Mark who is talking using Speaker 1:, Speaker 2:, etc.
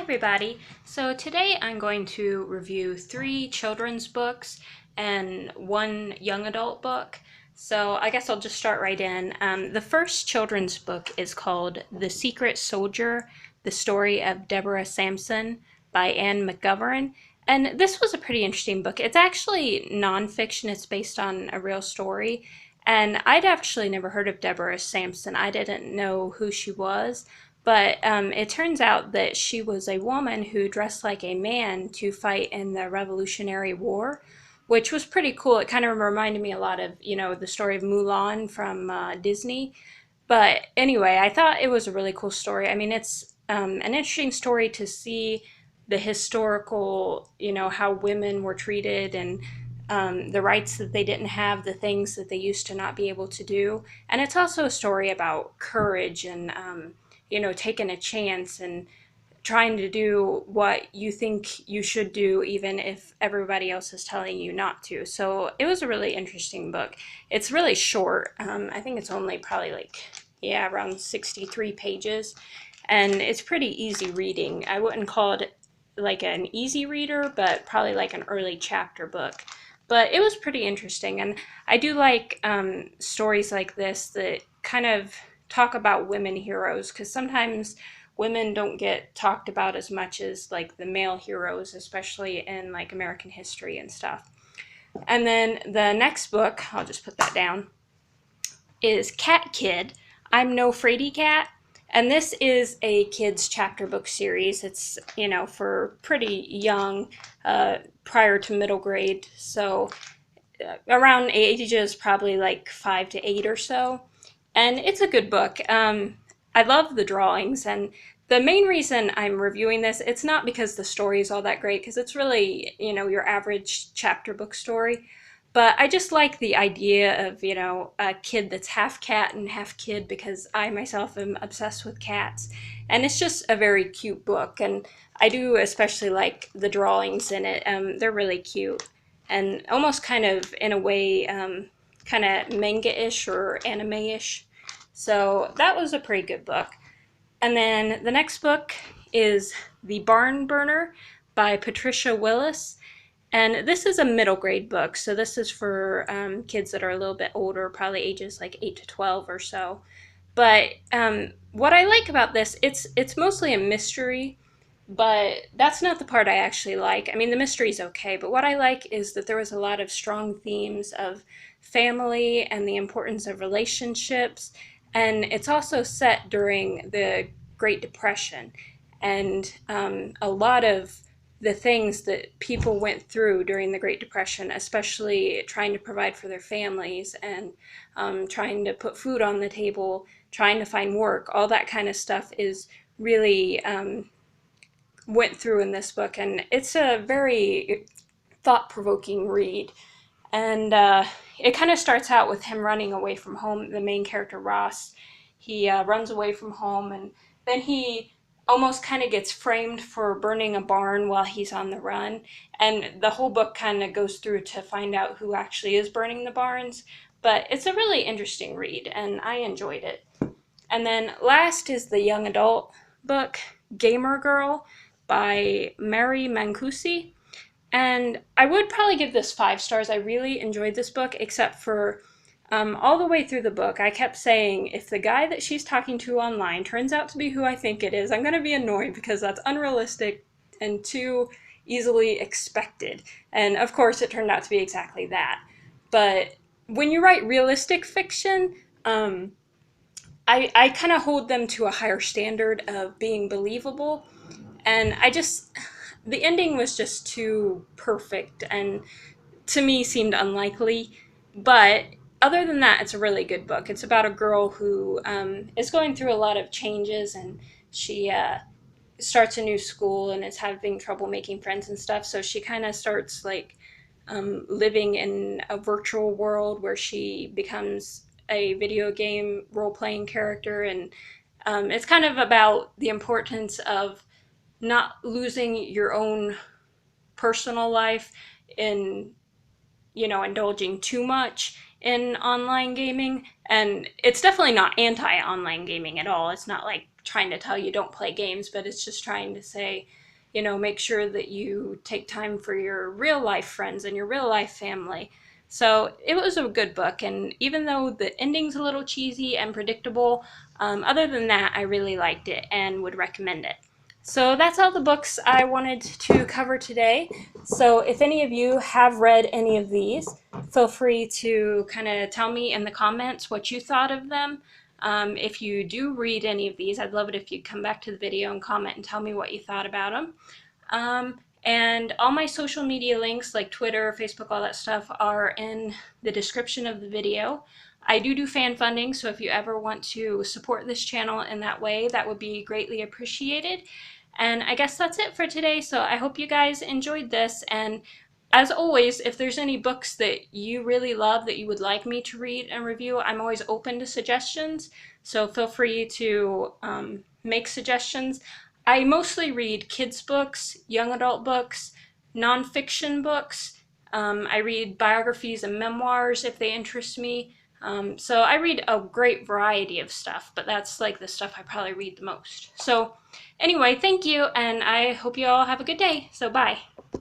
Speaker 1: everybody. So today I'm going to review 3 children's books and 1 young adult book. So I guess I'll just start right in. The first children's book is called The Secret Soldier, The Story of Deborah Sampson by Ann McGovern. And this was a pretty interesting book. It's actually nonfiction. It's based on a real story. And I'd actually never heard of Deborah Sampson. I didn't know who she was. But it turns out that she was a woman who dressed like a man to fight in the Revolutionary War, which was pretty cool. It kind of reminded me a lot of, the story of Mulan from Disney. But anyway, I thought it was a really cool story. I mean, it's an interesting story to see the historical, how women were treated and the rights that they didn't have, the things that they used to not be able to do. And it's also a story about courage and taking a chance and trying to do what you think you should do, even if everybody else is telling you not to. So it was a really interesting book. It's really short. I think it's only probably around 63 pages. And it's pretty easy reading. I wouldn't call it like an easy reader, but probably like an early chapter book. But it was pretty interesting. And I do like stories like this that kind of talk about women heroes, because sometimes women don't get talked about as much as like the male heroes, especially in like American history and stuff. And then the next book, I'll just put that down, is CatKid. I'm No Fraidy Cat. And this is a kids chapter book series. It's, for pretty young, prior to middle grade. So around ages probably like 5 to 8 or so. And it's a good book. I love the drawings, and the main reason I'm reviewing this, it's not because the story is all that great, because it's really, your average chapter book story, but I just like the idea of, a kid that's half cat and half kid, because I myself am obsessed with cats, and it's just a very cute book, and I do especially like the drawings in it. They're really cute, and almost kind of, in a way, kind of manga-ish or anime-ish. So that was a pretty good book. And then the next book is The Barn Burner by Patricia Willis. And this is a middle grade book. So this is for kids that are a little bit older, probably ages like 8 to 12 or so. But what I like about this, it's mostly a mystery, but that's not the part I actually like. I mean, the mystery's okay, but what I like is that there was a lot of strong themes of family and the importance of relationships, and it's also set during the Great Depression, and a lot of the things that people went through during the Great Depression, especially trying to provide for their families and trying to put food on the table, trying to find work, all that kind of stuff is really went through in this book, and it's a very thought-provoking read. And it kind of starts out with him running away from home. The main character, Ross, he runs away from home, and then he almost kind of gets framed for burning a barn while he's on the run. And the whole book kind of goes through to find out who actually is burning the barns. But it's a really interesting read, and I enjoyed it. And then last is the young adult book, Gamer Girl by Mary Mancusi. And I would probably give this 5 stars. I really enjoyed this book, except for all the way through the book, I kept saying, if the guy that she's talking to online turns out to be who I think it is, I'm going to be annoyed, because that's unrealistic and too easily expected. And of course, it turned out to be exactly that. But when you write realistic fiction, I kind of hold them to a higher standard of being believable. And the ending was just too perfect and to me seemed unlikely. But other than that, it's a really good book. It's about a girl who is going through a lot of changes, and she starts a new school and is having trouble making friends and stuff. So she kind of starts living in a virtual world where she becomes a video game role-playing character, and it's kind of about the importance of not losing your own personal life in indulging too much in online gaming. And it's definitely not anti-online gaming at all. It's not like trying to tell you don't play games, but it's just trying to say, you know, make sure that you take time for your real life friends and your real life family. So it was a good book, and even though the ending's a little cheesy and predictable, other than that, I really liked it and would recommend it. So that's all the books I wanted to cover today. So if any of you have read any of these, feel free to kind of tell me in the comments what you thought of them. If you do read any of these, I'd love it if you'd come back to the video and comment and tell me what you thought about them. And all my social media links like Twitter, Facebook, all that stuff are in the description of the video. I do fan funding, so if you ever want to support this channel in that way, that would be greatly appreciated. And I guess that's it for today, so I hope you guys enjoyed this. And as always, if there's any books that you really love that you would like me to read and review, I'm always open to suggestions, so feel free to make suggestions. I mostly read kids books, young adult books, nonfiction books. I read biographies and memoirs if they interest me. So I read a great variety of stuff, but that's like the stuff I probably read the most. So anyway, thank you, and I hope you all have a good day. So bye.